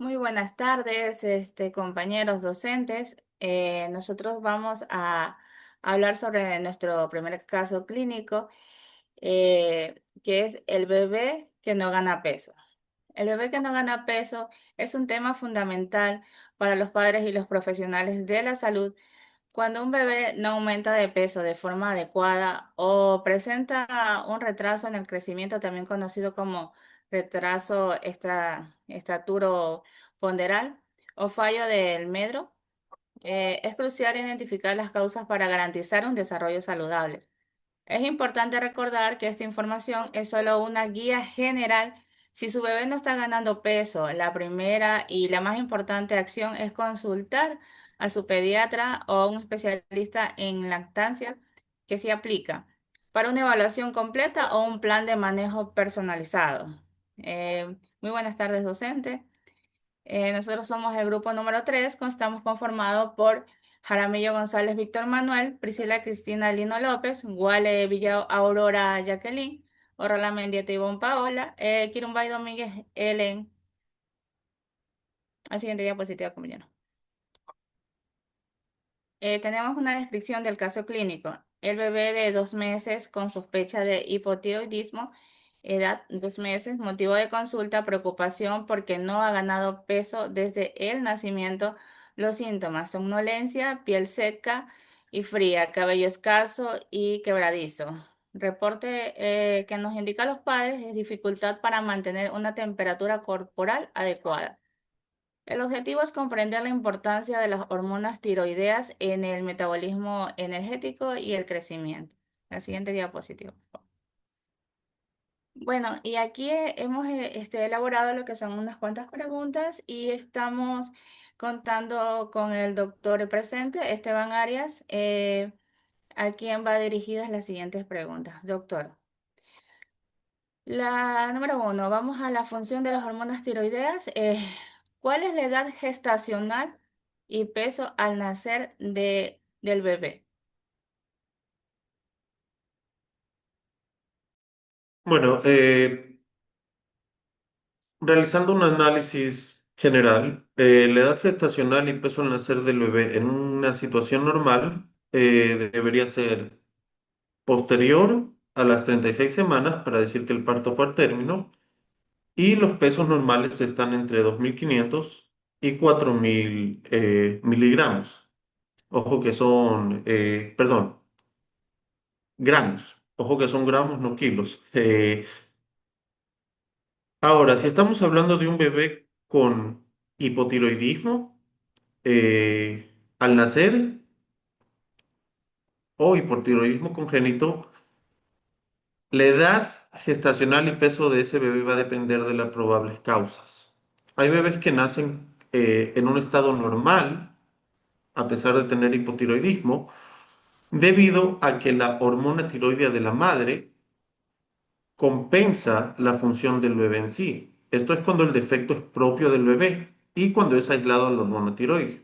Muy buenas tardes, compañeros docentes. Nosotros vamos a hablar sobre nuestro primer caso clínico, que es el bebé que no gana peso. El bebé que no gana peso es un tema fundamental para los padres y los profesionales de la salud cuando un bebé no aumenta de peso de forma adecuada o presenta un retraso en el crecimiento, también conocido como retraso estaturo ponderal o fallo del medro, es crucial identificar las causas para garantizar un desarrollo saludable. Es importante recordar que esta información es solo una guía general. Si su bebé no está ganando peso, la primera y la más importante acción es consultar a su pediatra o a un especialista en lactancia que se aplica para una evaluación completa o un plan de manejo personalizado. Muy buenas tardes, docente. Nosotros somos el grupo número 3, estamos conformados por Jaramillo González Víctor Manuel, Priscila Cristina Lino López, Guale Villa Aurora Jacqueline, Orla Mendieta Ivonne Paola, Kirumbay Domínguez Ellen. Al siguiente diapositiva, compañero. Tenemos una descripción del caso clínico. El bebé de 2 meses con sospecha de hipotiroidismo, edad 2 meses, motivo de consulta, preocupación porque no ha ganado peso desde el nacimiento. Los síntomas, somnolencia, piel seca y fría, cabello escaso y quebradizo. Reporte que nos indica a los padres es dificultad para mantener una temperatura corporal adecuada. El objetivo es comprender la importancia de las hormonas tiroideas en el metabolismo energético y el crecimiento. La siguiente diapositiva, por favor. Bueno, y aquí hemos elaborado lo que son unas cuantas preguntas y estamos contando con el doctor presente, Esteban Arias, a quien va dirigidas las siguientes preguntas. Doctor. La número uno, vamos a la función de las hormonas tiroideas. ¿Cuál es la edad gestacional y peso al nacer del bebé? Bueno, realizando un análisis general, la edad gestacional y peso al nacer del bebé en una situación normal debería ser posterior a las 36 semanas para decir que el parto fue al término y los pesos normales están entre 2.500 y 4.000 miligramos. Ojo que son, perdón, gramos. Ojo que son gramos, no kilos. Ahora, si estamos hablando de un bebé con hipotiroidismo al nacer o hipotiroidismo congénito, la edad gestacional y peso de ese bebé va a depender de las probables causas. Hay bebés que nacen en un estado normal, a pesar de tener hipotiroidismo, debido a que la hormona tiroidea de la madre compensa la función del bebé en sí. Esto es cuando el defecto es propio del bebé y cuando es aislado de la hormona tiroide.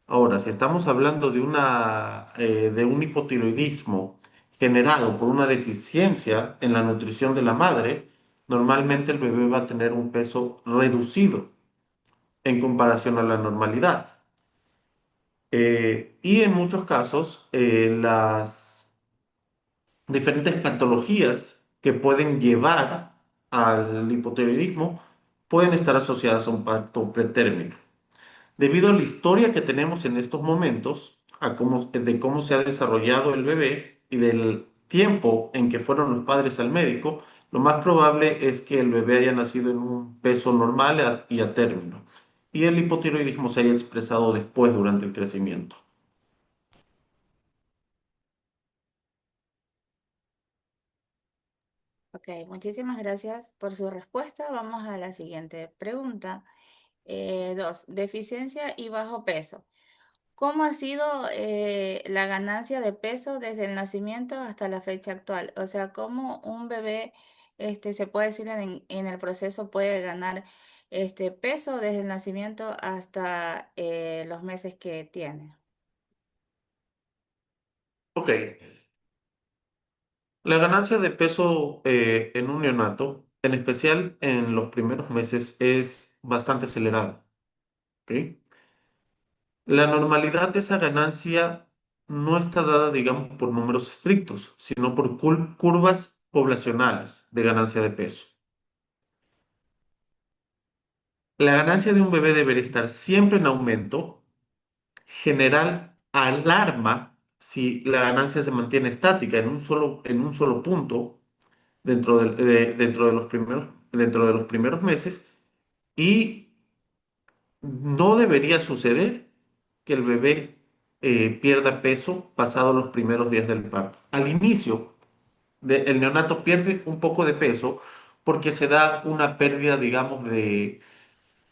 Ahora, si estamos hablando de un hipotiroidismo generado por una deficiencia en la nutrición de la madre, normalmente el bebé va a tener un peso reducido en comparación a la normalidad. Y en muchos casos, las diferentes patologías que pueden llevar al hipotiroidismo pueden estar asociadas a un parto pretérmino. Debido a la historia que tenemos en estos momentos, de cómo se ha desarrollado el bebé y del tiempo en que fueron los padres al médico, lo más probable es que el bebé haya nacido en un peso normal y a término, y el hipotiroidismo se haya expresado después durante el crecimiento. Ok, muchísimas gracias por su respuesta. Vamos a la siguiente pregunta. Dos, deficiencia y bajo peso. ¿Cómo ha sido la ganancia de peso desde el nacimiento hasta la fecha actual? O sea, ¿cómo un bebé, se puede decir en el proceso puede ganar peso desde el nacimiento hasta los meses que tiene? Ok, la ganancia de peso en un neonato, en especial en los primeros meses, es bastante acelerada. ¿ok? La normalidad de esa ganancia no está dada, digamos, por números estrictos, sino por curvas poblacionales de ganancia de peso. La ganancia de un bebé debería estar siempre en aumento. General alarma si la ganancia se mantiene estática en un solo punto dentro de los primeros meses, y no debería suceder que el bebé pierda peso pasado los primeros días del parto. Al inicio, el neonato pierde un poco de peso porque se da una pérdida, digamos, de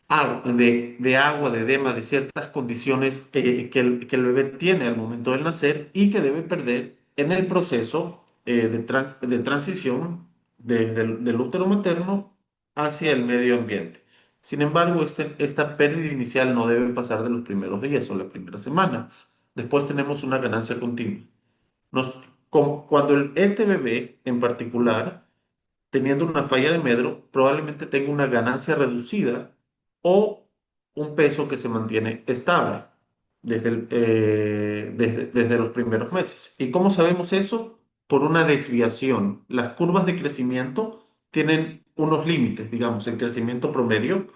agua, de edema, de ciertas condiciones que el bebé tiene al momento del nacer y que debe perder en el proceso de transición del útero materno hacia el medio ambiente. Sin embargo, esta pérdida inicial no debe pasar de los primeros días o la primera semana. Después tenemos una ganancia continua. Nos, Cuando este bebé en particular, teniendo una falla de medro, probablemente tenga una ganancia reducida o un peso que se mantiene estable desde los primeros meses. ¿Y cómo sabemos eso? Por una desviación. Las curvas de crecimiento tienen unos límites, digamos, el crecimiento promedio.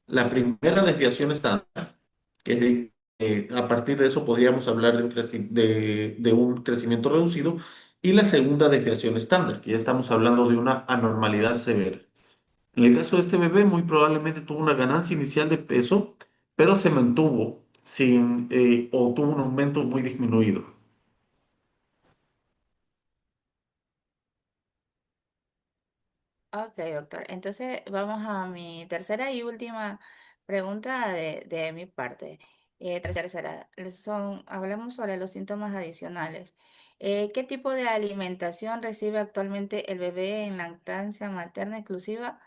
La primera desviación estándar, que es a partir de eso podríamos hablar de un crecimiento reducido, y la segunda desviación estándar, que ya estamos hablando de una anormalidad severa. En el caso de este bebé, muy probablemente tuvo una ganancia inicial de peso, pero se mantuvo o tuvo un aumento muy disminuido. Ok, doctor. Entonces vamos a mi tercera y última pregunta de mi parte. Tercera, hablemos sobre los síntomas adicionales. ¿Qué tipo de alimentación recibe actualmente el bebé en lactancia materna exclusiva?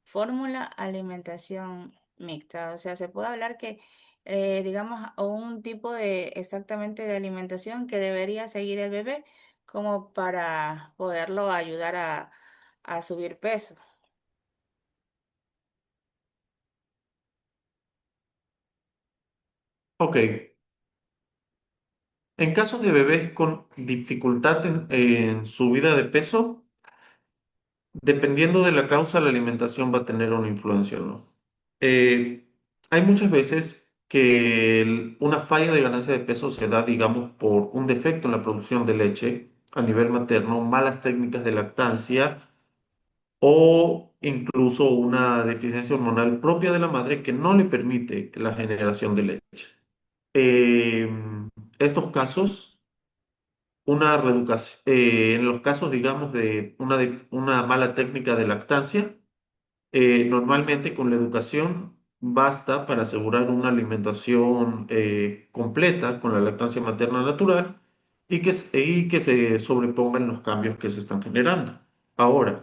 Fórmula alimentación mixta. O sea, se puede hablar que, digamos, o un tipo de exactamente de alimentación que debería seguir el bebé como para poderlo ayudar a subir peso. Ok, en caso de bebés con dificultad en subida de peso, dependiendo de la causa, la alimentación va a tener una influencia o no. Eh, Hay muchas veces que una falla de ganancia de peso se da, digamos, por un defecto en la producción de leche a nivel materno, malas técnicas de lactancia o incluso una deficiencia hormonal propia de la madre que no le permite la generación de leche. Eh, Estos casos, en los casos, digamos, de una mala técnica de lactancia, normalmente con la educación basta para asegurar una alimentación completa con la lactancia materna natural y que se sobrepongan los cambios que se están generando. Ahora,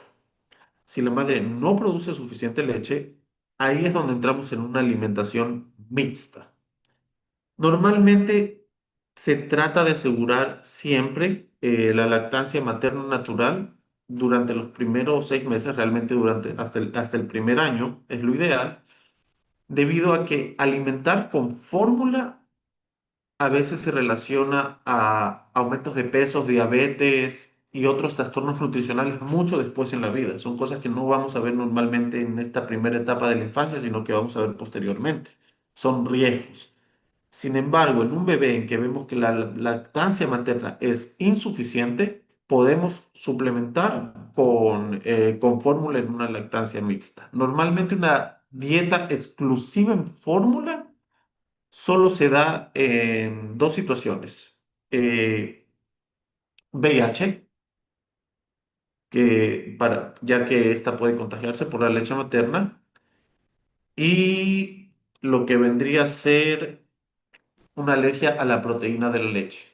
si la madre no produce suficiente leche, ahí es donde entramos en una alimentación mixta. Normalmente se trata de asegurar siempre la lactancia materna natural durante los primeros 6 meses, realmente hasta el primer año es lo ideal, debido a que alimentar con fórmula a veces se relaciona a aumentos de pesos, diabetes y otros trastornos nutricionales mucho después en la vida. Son cosas que no vamos a ver normalmente en esta primera etapa de la infancia, sino que vamos a ver posteriormente. Son riesgos. Sin embargo, en un bebé en que vemos que la lactancia materna es insuficiente, podemos suplementar con fórmula en una lactancia mixta. Normalmente una dieta exclusiva en fórmula solo se da en dos situaciones. VIH, ya que esta puede contagiarse por la leche materna, y lo que vendría a ser una alergia a la proteína de la leche,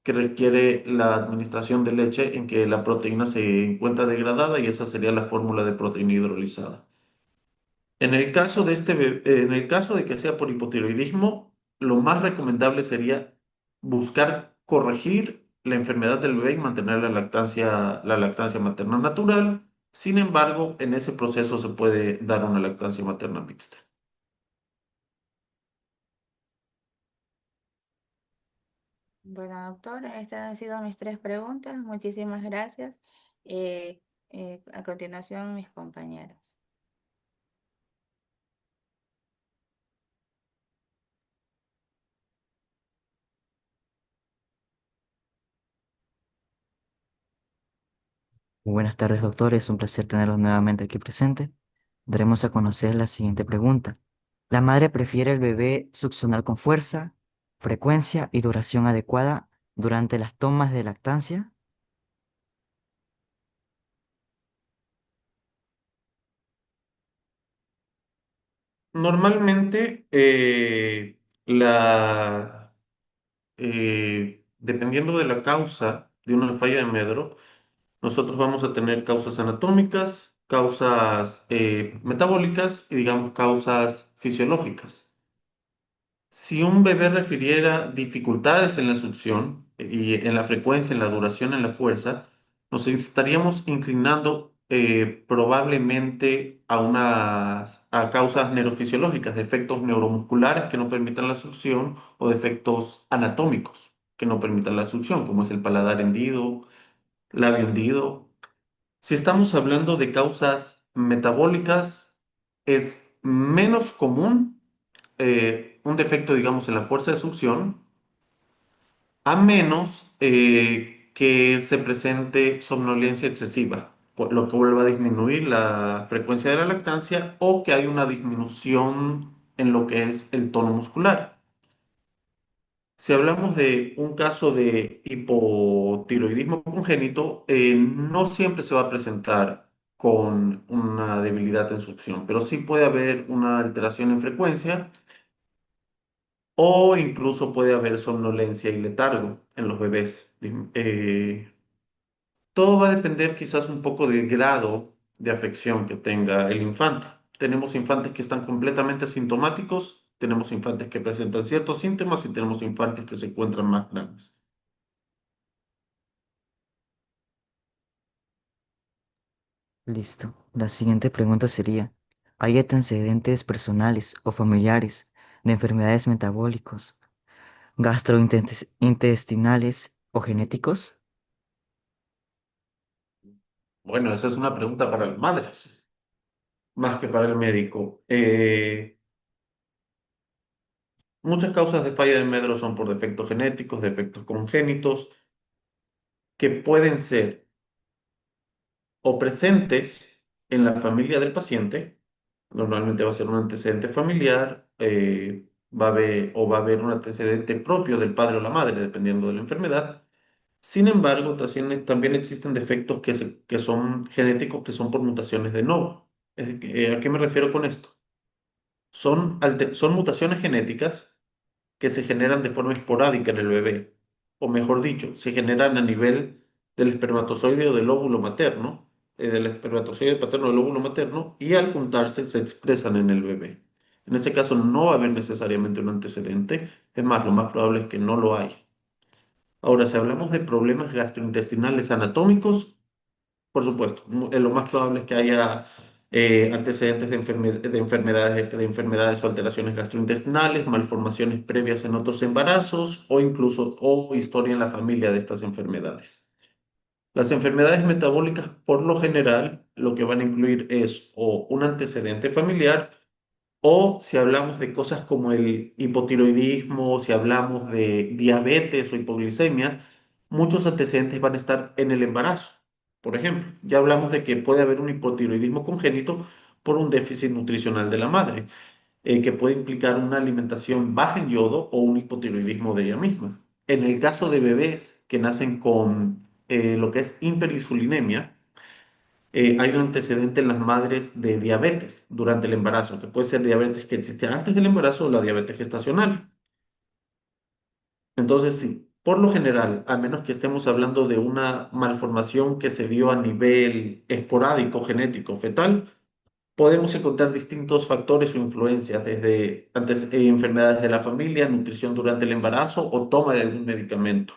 que requiere la administración de leche en que la proteína se encuentra degradada, y esa sería la fórmula de proteína hidrolizada. En el caso de que sea por hipotiroidismo, lo más recomendable sería buscar corregir la enfermedad del bebé y mantener la lactancia materna natural. Sin embargo, en ese proceso se puede dar una lactancia materna mixta. Bueno, doctor, estas han sido mis tres preguntas. Muchísimas gracias. Eh, a continuación, mis compañeros. Buenas tardes, doctor. Es un placer tenerlos nuevamente aquí presente. Daremos a conocer la siguiente pregunta. ¿La madre prefiere el bebé succionar con fuerza, frecuencia y duración adecuada durante las tomas de lactancia? Normalmente, dependiendo de la causa de una falla de medro, nosotros vamos a tener causas anatómicas, causas metabólicas y digamos causas fisiológicas. Si un bebé refiriera dificultades en la succión y en la frecuencia, en la duración, en la fuerza, nos estaríamos inclinando probablemente a causas neurofisiológicas, defectos neuromusculares que no permitan la succión o defectos anatómicos que no permitan la succión, como es el paladar hendido, labio hendido. Si estamos hablando de causas metabólicas, es menos común un defecto, digamos, en la fuerza de succión, a menos que se presente somnolencia excesiva, lo que vuelva a disminuir la frecuencia de la lactancia o que hay una disminución en lo que es el tono muscular. Si hablamos de un caso de hipotiroidismo congénito, no siempre se va a presentar con una debilidad en succión, pero sí puede haber una alteración en frecuencia o incluso puede haber somnolencia y letargo en los bebés. Todo va a depender quizás un poco del grado de afección que tenga el infante. Tenemos infantes que están completamente asintomáticos, tenemos infantes que presentan ciertos síntomas y tenemos infantes que se encuentran más graves. Listo. La siguiente pregunta sería, ¿hay antecedentes personales o familiares de enfermedades metabólicos, gastrointestinales o genéticos? Bueno, esa es una pregunta para las madres, más que para el médico. Muchas causas de falla de medro son por defectos genéticos, defectos congénitos, que pueden ser o presentes en la familia del paciente. Normalmente va a ser un antecedente familiar, va a haber un antecedente propio del padre o la madre, dependiendo de la enfermedad. Sin embargo, también existen defectos que son genéticos, que son por mutaciones de novo. ¿A qué me refiero con esto? Son mutaciones genéticas que se generan de forma esporádica en el bebé, o mejor dicho, se generan a nivel del espermatozoide o del óvulo materno, del espermatozoide paterno o del óvulo materno, y al juntarse se expresan en el bebé. En ese caso no va a haber necesariamente un antecedente, es más, lo más probable es que no lo haya. Ahora, si hablamos de problemas gastrointestinales anatómicos, por supuesto, lo más probable es que haya antecedentes de enfermedades o alteraciones gastrointestinales, malformaciones previas en otros embarazos o incluso o historia en la familia de estas enfermedades. Las enfermedades metabólicas, por lo general, lo que van a incluir es o un antecedente familiar o si hablamos de cosas como el hipotiroidismo, si hablamos de diabetes o hipoglicemia, muchos antecedentes van a estar en el embarazo. Por ejemplo, ya hablamos de que puede haber un hipotiroidismo congénito por un déficit nutricional de la madre, que puede implicar una alimentación baja en yodo o un hipotiroidismo de ella misma. En el caso de bebés que nacen con lo que es hiperinsulinemia, hay un antecedente en las madres de diabetes durante el embarazo, que puede ser diabetes que existe antes del embarazo o la diabetes gestacional. Entonces, sí, por lo general, a menos que estemos hablando de una malformación que se dio a nivel esporádico, genético, fetal, podemos encontrar distintos factores o influencias, desde enfermedades de la familia, nutrición durante el embarazo o toma de algún medicamento.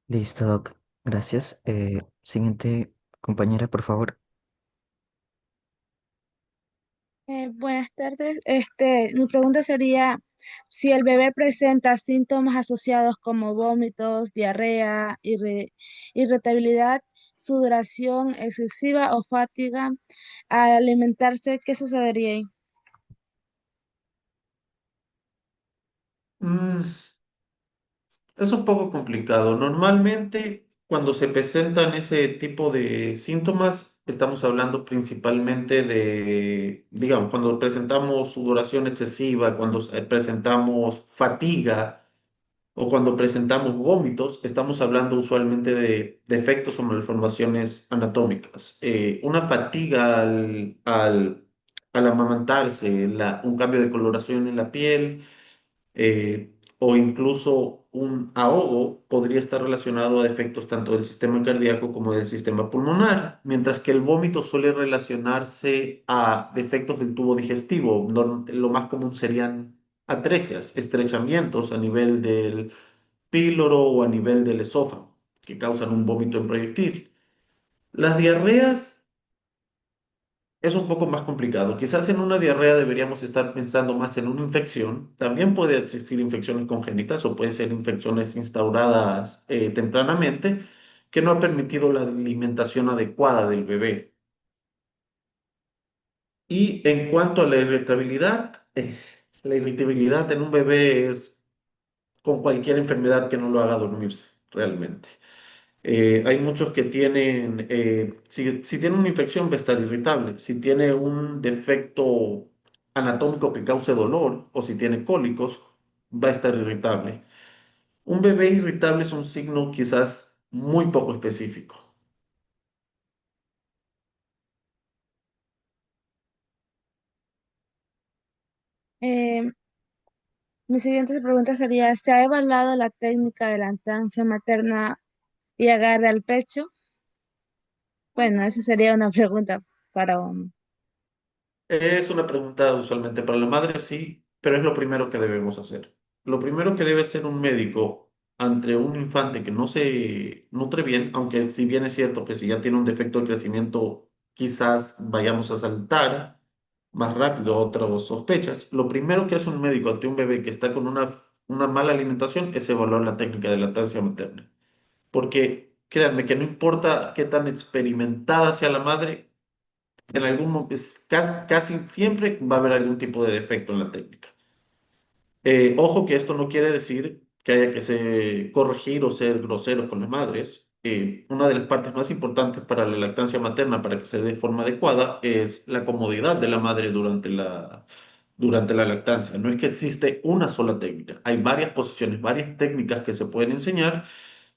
Listo, doc. Gracias. Siguiente compañera, por favor. Buenas tardes. Mi pregunta sería si el bebé presenta síntomas asociados como vómitos, diarrea, irritabilidad, sudoración excesiva o fatiga al alimentarse, ¿qué sucedería ahí? Mm, es un poco complicado. Normalmente, cuando se presentan ese tipo de síntomas, estamos hablando principalmente de, digamos, cuando presentamos sudoración excesiva, cuando presentamos fatiga o cuando presentamos vómitos, estamos hablando usualmente de defectos o malformaciones anatómicas. Una fatiga al amamantarse, un cambio de coloración en la piel o incluso un ahogo podría estar relacionado a defectos tanto del sistema cardíaco como del sistema pulmonar, mientras que el vómito suele relacionarse a defectos del tubo digestivo. Lo más común serían atresias, estrechamientos a nivel del píloro o a nivel del esófago, que causan un vómito en proyectil. Las diarreas es un poco más complicado. Quizás en una diarrea deberíamos estar pensando más en una infección. También puede existir infecciones congénitas o puede ser infecciones instauradas tempranamente que no ha permitido la alimentación adecuada del bebé. Y en cuanto a la irritabilidad en un bebé es con cualquier enfermedad que no lo haga dormirse, realmente. Hay muchos que tienen, si tiene una infección va a estar irritable, si tiene un defecto anatómico que cause dolor o si tiene cólicos, va a estar irritable. Un bebé irritable es un signo quizás muy poco específico. Eh, Mi siguiente pregunta sería, ¿se ha evaluado la técnica de lactancia materna y agarre al pecho? Bueno, esa sería una pregunta para un... Es una pregunta usualmente para la madre, sí, pero es lo primero que debemos hacer. Lo primero que debe hacer un médico ante un infante que no se nutre bien, aunque si bien es cierto que si ya tiene un defecto de crecimiento, quizás vayamos a saltar más rápido a otras sospechas. Lo primero que hace un médico ante un bebé que está con una mala alimentación es evaluar la técnica de lactancia materna. Porque créanme que no importa qué tan experimentada sea la madre, en casi siempre va a haber algún tipo de defecto en la técnica. Ojo que esto no quiere decir que haya que corregir o ser grosero con las madres. Una de las partes más importantes para la lactancia materna, para que se dé de forma adecuada, es la comodidad de la madre durante la lactancia. No es que existe una sola técnica, hay varias posiciones, varias técnicas que se pueden enseñar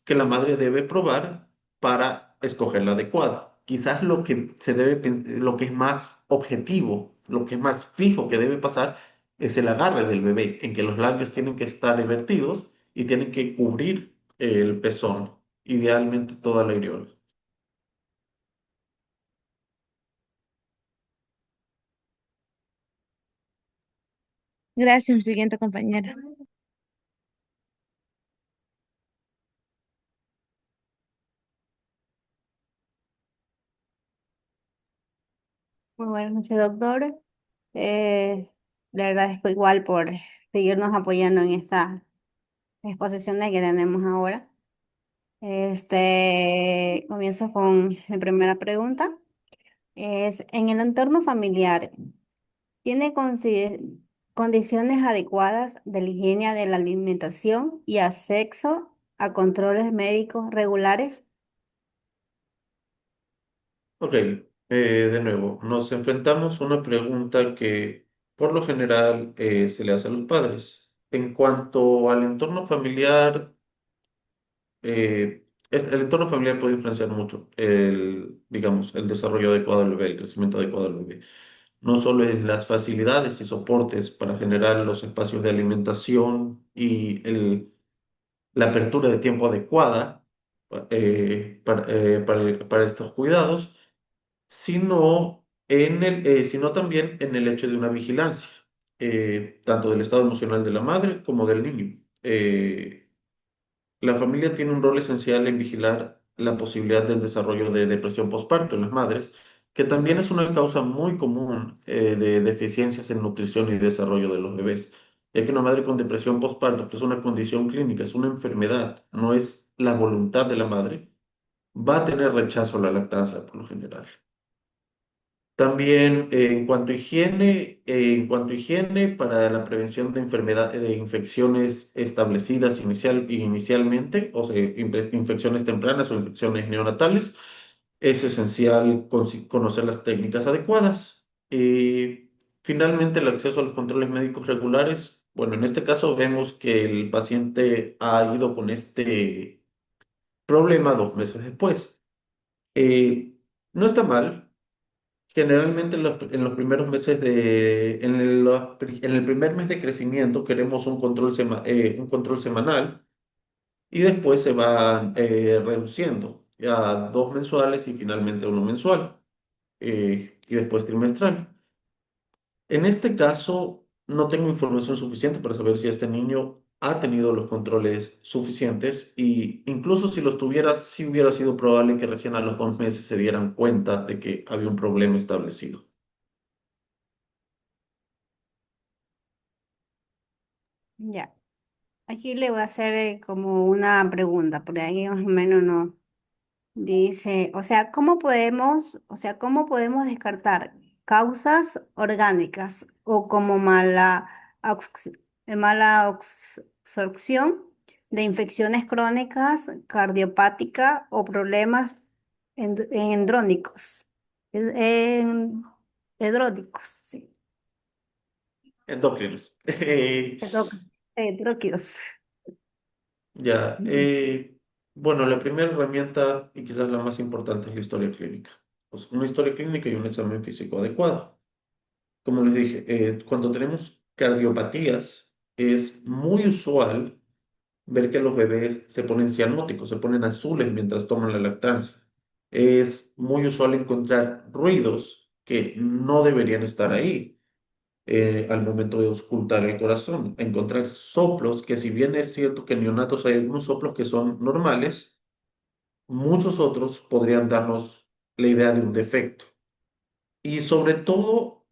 que la madre debe probar para escoger la adecuada. Quizás lo que es más objetivo, lo que es más fijo que debe pasar es el agarre del bebé, en que los labios tienen que estar invertidos y tienen que cubrir el pezón, idealmente toda la areola. Gracias, mi siguiente compañera. Muy buenas noches, doctor. Le agradezco igual por seguirnos apoyando en estas exposiciones que tenemos ahora. Comienzo con mi primera pregunta. ¿En el entorno familiar tiene condiciones adecuadas de la higiene de la alimentación y acceso a controles médicos regulares? Ok, de nuevo, nos enfrentamos a una pregunta que por lo general se le hace a los padres. En cuanto al entorno familiar, el entorno familiar puede influenciar mucho digamos, el desarrollo adecuado del bebé, el crecimiento adecuado del bebé. No solo en las facilidades y soportes para generar los espacios de alimentación y la apertura de tiempo adecuada para estos cuidados, sino también en el hecho de una vigilancia, tanto del estado emocional de la madre como del niño. La familia tiene un rol esencial en vigilar la posibilidad del desarrollo de depresión postparto en las madres, que también es una causa muy común de deficiencias en nutrición y desarrollo de los bebés, ya que una madre con depresión postparto, que es una condición clínica, es una enfermedad, no es la voluntad de la madre, va a tener rechazo a la lactancia por lo general. También en cuanto a higiene para la prevención de de infecciones establecidas inicialmente, o sea, infecciones tempranas o infecciones neonatales, es esencial conocer las técnicas adecuadas. Finalmente, el acceso a los controles médicos regulares. Bueno, en este caso vemos que el paciente ha ido con este problema 2 meses después. Eh, no está mal. Generalmente en los primeros meses en el primer mes de crecimiento queremos un control semanal y después se va reduciendo a 2 mensuales y finalmente uno mensual y después trimestral. En este caso no tengo información suficiente para saber si este niño ha tenido los controles suficientes y incluso si los tuviera, sí hubiera sido probable que recién a los 2 meses se dieran cuenta de que había un problema establecido. Ya. Aquí le voy a hacer como una pregunta, por ahí más o menos no. Dice, ¿cómo podemos descartar causas orgánicas o como absorción de infecciones crónicas, cardiopática o problemas endrónicos? En, Endrónicos, sí. Endocrinos. Endó- Endrónicos. Ya. Bueno, la primera herramienta y quizás la más importante es la historia clínica. Pues una historia clínica y un examen físico adecuado. Como les dije, cuando tenemos cardiopatías, es muy usual ver que los bebés se ponen cianóticos, se ponen azules mientras toman la lactancia. Es muy usual encontrar ruidos que no deberían estar ahí al momento de auscultar el corazón, encontrar soplos que si bien es cierto que en neonatos hay algunos soplos que son normales, muchos otros podrían darnos la idea de un defecto. Y sobre todo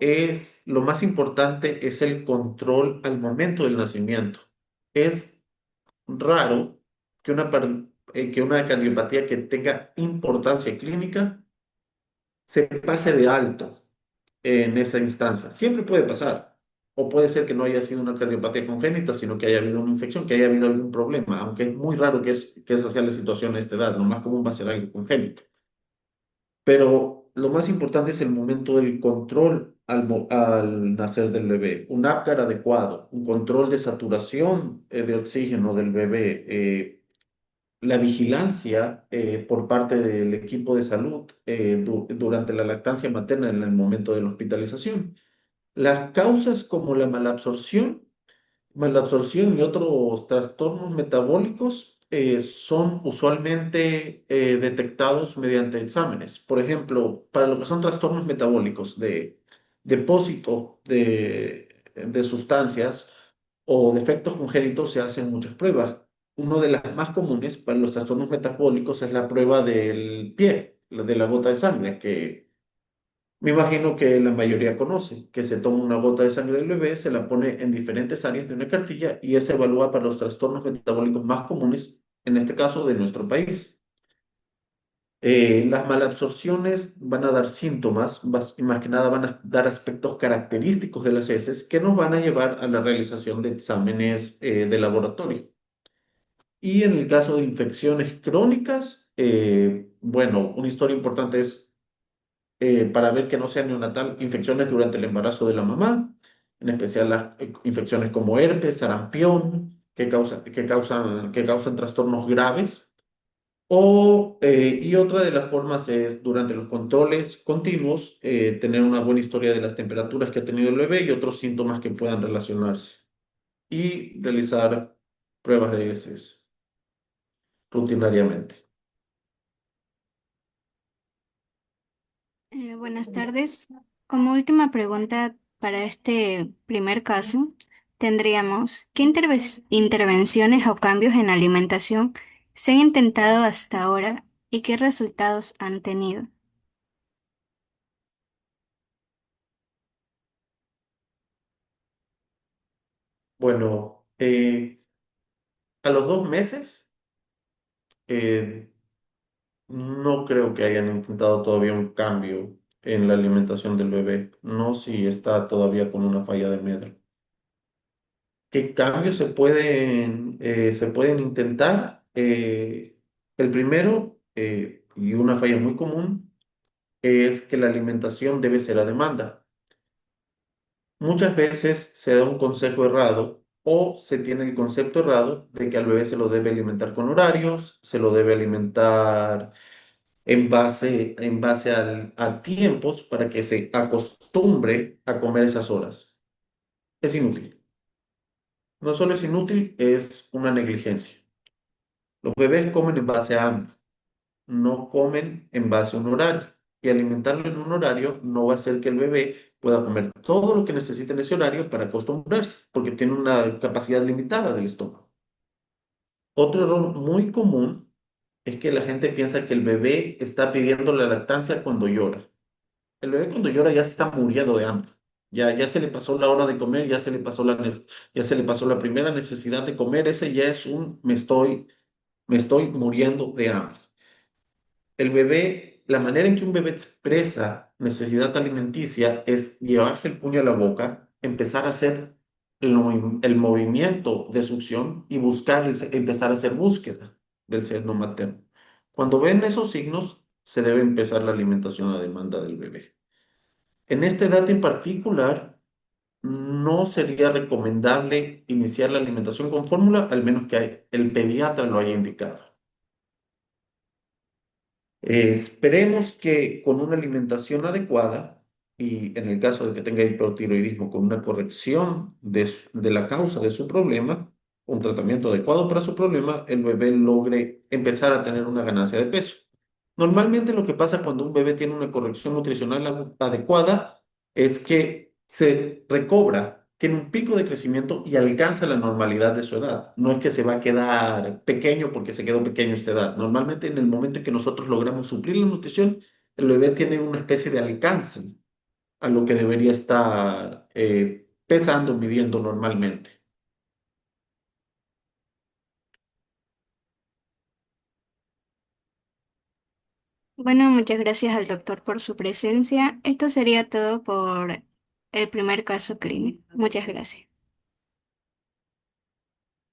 lo más importante es el control al momento del nacimiento. Es raro que una cardiopatía que tenga importancia clínica se pase de alto en esa instancia. Siempre puede pasar. O puede ser que no haya sido una cardiopatía congénita, sino que haya habido una infección, que haya habido algún problema, aunque es muy raro que esa sea la situación a esta edad. Lo más común va a ser algo congénito. Pero lo más importante es el momento del control al nacer del bebé. Un Apgar adecuado, un control de saturación de oxígeno del bebé, la vigilancia por parte del equipo de salud durante la lactancia materna en el momento de la hospitalización. Las causas como la malabsorción y otros trastornos metabólicos son usualmente detectados mediante exámenes. Por ejemplo, para lo que son trastornos metabólicos de depósito de sustancias o defectos congénitos se hacen muchas pruebas. Una de las más comunes para los trastornos metabólicos es la prueba del pie, la de la gota de sangre, que me imagino que la mayoría conoce, que se toma una gota de sangre del bebé, se la pone en diferentes áreas de una cartilla y se evalúa para los trastornos metabólicos más comunes, en este caso de nuestro país. Las malabsorciones van a dar síntomas, y más que nada van a dar aspectos característicos de las heces que nos van a llevar a la realización de exámenes de laboratorio. Y en el caso de infecciones crónicas, bueno, una historia importante es para ver que no sea neonatal, infecciones durante el embarazo de la mamá, en especial las infecciones como herpes, sarampión, que causan trastornos graves. Y otra de las formas es durante los controles continuos, tener una buena historia de las temperaturas que ha tenido el bebé y otros síntomas que puedan relacionarse. Y realizar pruebas de heces rutinariamente. Buenas tardes. Como última pregunta para este primer caso, tendríamos, ¿qué intervenciones o cambios en la alimentación se han intentado hasta ahora y qué resultados han tenido? Bueno, a los 2 meses, eh, no creo que hayan intentado todavía un cambio en la alimentación del bebé. No si está todavía con una falla de medra. ¿Qué cambios se pueden intentar? El primero, y una falla muy común, es que la alimentación debe ser a demanda. Muchas veces se da un consejo errado o se tiene el concepto errado de que al bebé se lo debe alimentar con horarios, se lo debe alimentar en base a tiempos para que se acostumbre a comer esas horas. Es inútil. No solo es inútil, es una negligencia. Los bebés comen en base a hambre, no comen en base a un horario. Y alimentarlo en un horario no va a hacer que el bebé pueda comer todo lo que necesita en ese horario para acostumbrarse, porque tiene una capacidad limitada del estómago. Otro error muy común es que la gente piensa que el bebé está pidiendo la lactancia cuando llora. El bebé cuando llora ya se está muriendo de hambre. Ya se le pasó la hora de comer, ya se le pasó la primera necesidad de comer. Ese ya es un me estoy muriendo de hambre. El bebé, la manera en que un bebé expresa necesidad alimenticia es llevarse el puño a la boca, empezar a hacer el movimiento de succión y empezar a hacer búsqueda del seno materno. Cuando ven esos signos, se debe empezar la alimentación a demanda del bebé. En esta edad en particular, no sería recomendable iniciar la alimentación con fórmula, al menos que el pediatra lo haya indicado. Esperemos que con una alimentación adecuada y en el caso de que tenga hipotiroidismo, con una corrección de la causa de su problema, un tratamiento adecuado para su problema, el bebé logre empezar a tener una ganancia de peso. Normalmente lo que pasa cuando un bebé tiene una corrección nutricional adecuada es que se recobra, tiene un pico de crecimiento y alcanza la normalidad de su edad. No es que se va a quedar pequeño porque se quedó pequeño esta edad. Normalmente en el momento en que nosotros logramos suplir la nutrición, el bebé tiene una especie de alcance a lo que debería estar pesando, midiendo normalmente. Bueno, muchas gracias al doctor por su presencia. Esto sería todo por el primer caso clínico. Muchas gracias.